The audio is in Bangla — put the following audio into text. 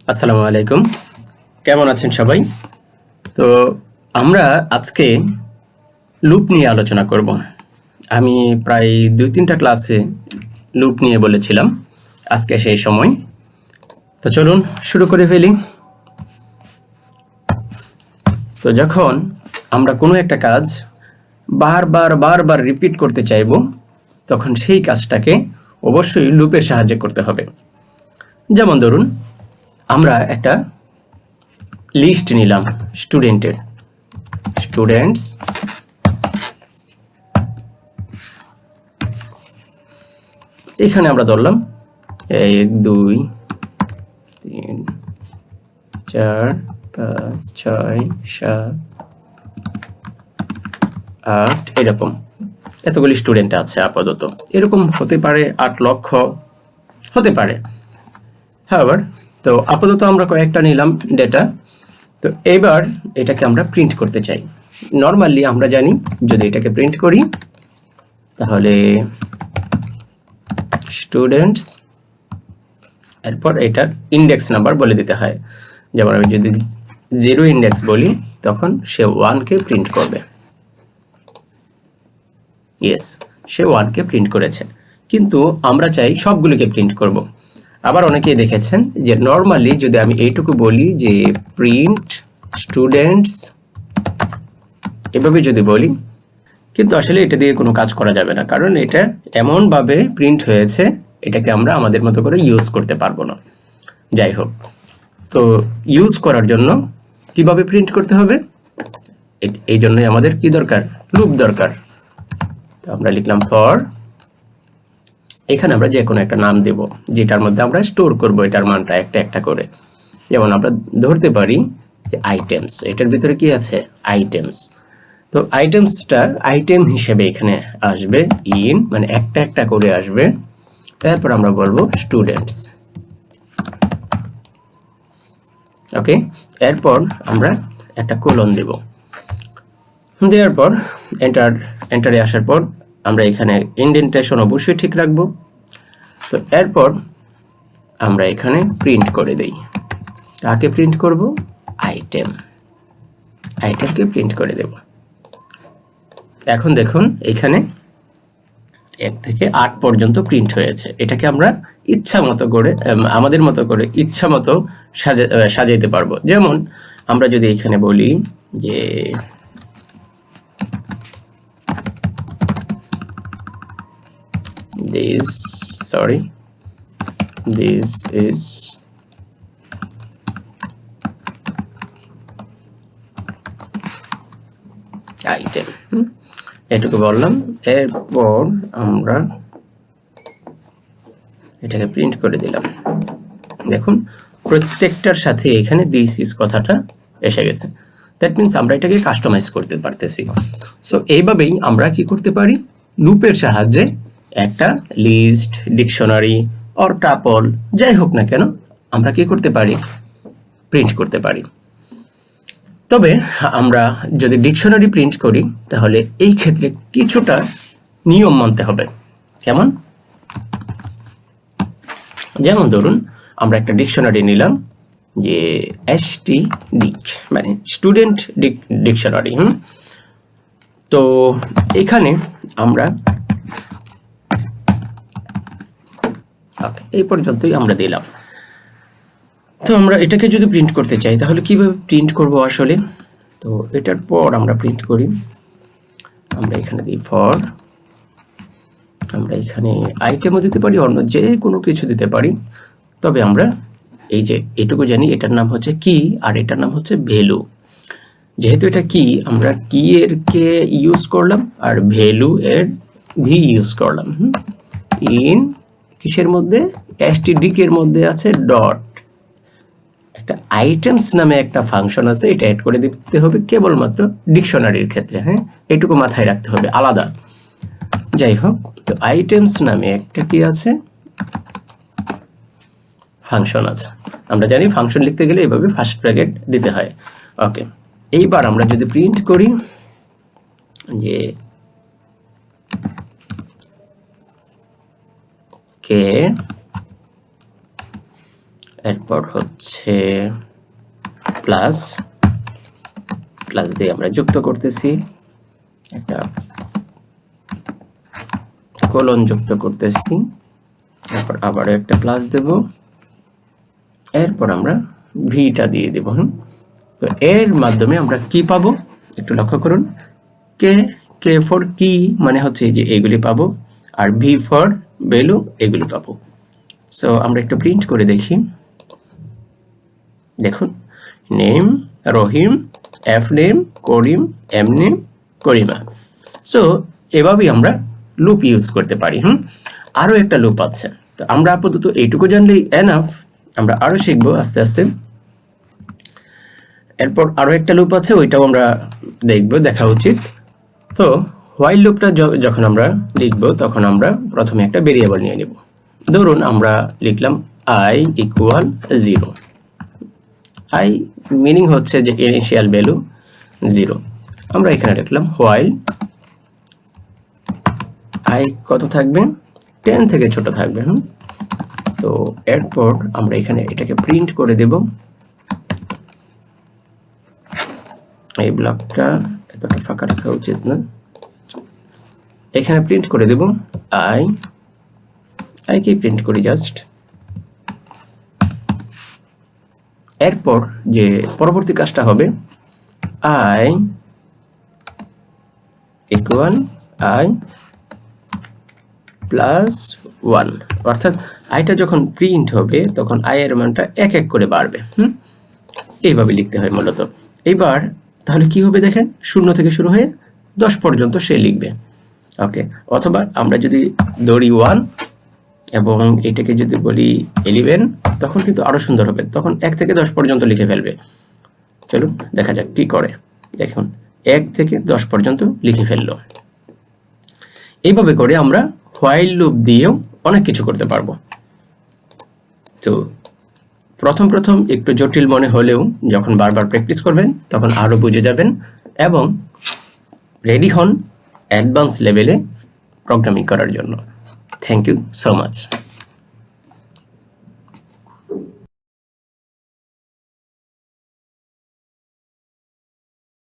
আসসালামু আলাইকুম, কেমন আছেন সবাই? তো আমরা আজকে লুপ নিয়ে আলোচনা করব। আমি প্রায় 2-3টা ক্লাসে লুপ নিয়ে বলেছিলাম, আজকে সেই সময়। তো চলুন শুরু করে ফেলি। তো যখন আমরা কোনো একটা কাজ বারবার রিপিট করতে চাইব, তখন সেই কাজটাকে অবশ্যই লুপের সাহায্যে করতে হবে। যেমন ধরুন, আমরা একটা লিস্ট নিলাম স্টুডেন্টস, এখানে আমরা ধরলাম 1 2 3 4 5 6 7 8 এরকম এতগুলি স্টুডেন্ট আছে আপাতত। এরকম হতে পারে 8 লক্ষ হতে পারে। হাওয়ার তো আপাতত আমরা কয়েকটা নিলাম ডেটা। তো এবার এটাকে আমরা প্রিন্ট করতে চাই। নরমালি আমরা জানি যদি এটাকে প্রিন্ট করি তাহলে স্টুডেন্টস, এরপর এটার ইন্ডেক্স নাম্বার বলে দিতে হয়। যেমন আমি যদি 0 ইন্ডেক্স বলি তখন সে 1 কে প্রিন্ট করবে। ইয়েস, সে 1 কে প্রিন্ট করেছে, কিন্তু আমরা চাই সবগুলোকে প্রিন্ট করব। আবার অনেকেই দেখেছেন যে নরমালি যদি আমি এইটুকু বলি যে প্রিন্ট স্টুডেন্টস, এভাবে যদি বলি, কিন্তু আসলে এটা দিয়ে কোনো কাজ করা যাবে না, কারণ এটা এমনভাবে প্রিন্ট হয়েছে, এটাকে আমরা আমাদের মতো করে ইউজ করতে পারবো না। যাই হোক, তো ইউজ করার জন্য কিভাবে প্রিন্ট করতে হবে, এই জন্যই আমাদের কি দরকার, লুপ দরকার। তো আমরা লিখলাম ফর, এখানে আমরা যে কোনো একটা নাম দেব যেটার মধ্যে আমরা স্টোর করব এটার মানটা একটা একটা করে। যেমন আমরা ধরতে পারি যে আইটেমস, এটার ভিতরে কি আছে, আইটেমস। তো আইটেমসটা আইটেম হিসেবে এখানে আসবে, ইন মানে একটা একটা করে আসবে। তারপর আমরা বলবো স্টুডেন্টস। ওকে, এরপর আমরা একটা কোলন দেব। দেওয়ার পর এন্টারে আসার পর আমরা এখানে ইন্ডেন্টেশন অবশ্যই ঠিক রাখবো। তো এরপর আমরা এখানে প্রিন্ট করে দেই। কাকে প্রিন্ট করব, আইটেমকে প্রিন্ট করে দেব। এখন দেখুন এখানে 1 থেকে 8 পর্যন্ত প্রিন্ট হয়েছে। এটাকে আমরা ইচ্ছা মতো করে আমাদের মতো করে ইচ্ছা মতো সাজাইতে পারবো। যেমন আমরা যদি এখানে বলি যে this is item, এটুকু বললাম। এরপর আমরা এটাকে প্রিন্ট করে দিলাম। দেখুন প্রত্যেকটার সাথে এখানে দিস ইজ কথাটা এসে গেছে। দ্যাট মিনস আমরা এটাকে কাস্টমাইজ করতে পারতেছি। সো এইভাবেই আমরা কি করতে পারি, লুপের সাহায্যে একটা লিস্ট, ডিকশনারি অর টাপল যাই হোক না কেন আমরা কি করতে পারি, প্রিন্ট করতে পারি। তবে আমরা যদি ডিকশনারি প্রিন্ট করি তাহলে এই ক্ষেত্রে কিছুটা নিয়ম মানতে হবে। কেমন, যেমন ধরুন আমরা একটা ডিকশনারি নিলাম যে STDIC মানে স্টুডেন্ট ডিকশনারি। তো এখানে আমরা এই পর্যন্তই আমরা দিলাম। তো আমরা এটাকে যদি প্রিন্ট করতে চাই তাহলে কিভাবে প্রিন্ট করব আসলে, তো এটার পর আমরা প্রিন্ট করি। আমরা এখানে দিই ফর, আমরা এখানে আইটেমও দিতে পারি, অন্য যে কোনো কিছু দিতে পারি। তবে আমরা এই যে এটুকু জানি এটার নাম হচ্ছে কি আর এটার নাম হচ্ছে ভ্যালু। যেহেতু এটা কি, আমরা কি এর কে ইউজ করলাম আর ভ্যালু এর ভি ইউজ করলাম। ইন কিসের মধ্যে, STDIC এর মধ্যে আছে ডট, একটা আইটেমস নামে একটা ফাংশন আছে, এটা অ্যাড করে দিতে হবে কেবলমাত্র ডিকশনারির ক্ষেত্রে। এটুকু মাথায় রাখতে হবে আলাদা। যাই হোক, তো আইটেমস নামে একটা কি আছে, ফাংশন আছে। আমরা জানি ফাংশন লিখতে গেলে এইভাবে ফার্স্ট ব্র্যাকেট দিতে হয়। ওকে, এইবার আমরা যদি প্রিন্ট করি যে কে, এরপর হচ্ছে প্লাস প্লাস দিয়ে আমরা যুক্ত করতেছি, একটা কোলন যুক্ত করতেছি, এরপর আবার একটা প্লাস দেব, এরপর আমরা ভিটা দিয়ে দেব। তো এর মাধ্যমে আমরা কি পাবো একটু লক্ষ্য করুন, কে কে ফর কি মানে হচ্ছে যে এগুলি পাবো, আর ভি ফর ভ্যালু এগুলি পাবো। সো আমরা একটু প্রিন্ট করে দেখি, দেখুন নেম রহিম, এফ নেম করিম, এম নেম করিমা। সো এভাবেই আমরা লুপ ইউজ করতে পারি। আরো একটা লুপ আছে, তো আমরা আপাতত এইটুকু জানলেই এনাফ, আমরা আরো শিখবো আস্তে আস্তে। এরপর আরো একটা লুপ আছে, ওইটাও আমরা দেখা উচিত। তো হোয়াইল লুপটা যখন আমরা লিখব তখন আমরা প্রথমে একটা ভেরিয়েবল নিয়ে নেব। ধরুন আমরা লিখলাম i ইকুয়াল 0, i মিনিং হচ্ছে যে ইনিশিয়াল ভ্যালু 0। আমরা এখানে লিখলাম হোয়াইল i কত থাকবে, 10 থেকে ছোট থাকবে। তো এরপর আমরা এখানে এটাকে প্রিন্ট করে দেব, এই ব্লকটা এতটা ফাঁকা রাখা উচিত না, এখানে প্রিন্ট করে দেব i কে প্রিন্ট করি জাস্ট। এরপর যে পরবর্তী কাজটা হবে i ইকুয়াল i প্লাস 1, অর্থাৎ আইটা যখন প্রিন্ট হবে তখন i এর মানটা এক এক করে বাড়বে। এইভাবে লিখতে হয় মূলত। এবার তাহলে কি হবে দেখেন, 0 থেকে শুরু হয়ে 10 পর্যন্ত সে লিখবে। ওকে, অথবা আমরা যদি ধরি 1 এবং এটাকে যদি বলি 11, তখন কিন্তু আরো সুন্দর হবে, তখন 1 থেকে 10 পর্যন্ত লিখে ফেলবে। চলুন দেখা যাক কি করে। দেখুন 1 থেকে 10 পর্যন্ত লিখে ফেললো। এইভাবে করে আমরা হোয়াইল লুপ দিয়েও অনেক কিছু করতে পারবো। তো প্রথম একটু জটিল মনে হলেও যখন বারবার প্র্যাকটিস করবেন তখন আরো বুঝে যাবেন এবং রেডি হন অ্যাডভান্স লেভেলে প্রোগ্রামিং করার জন্য। Thank you so much.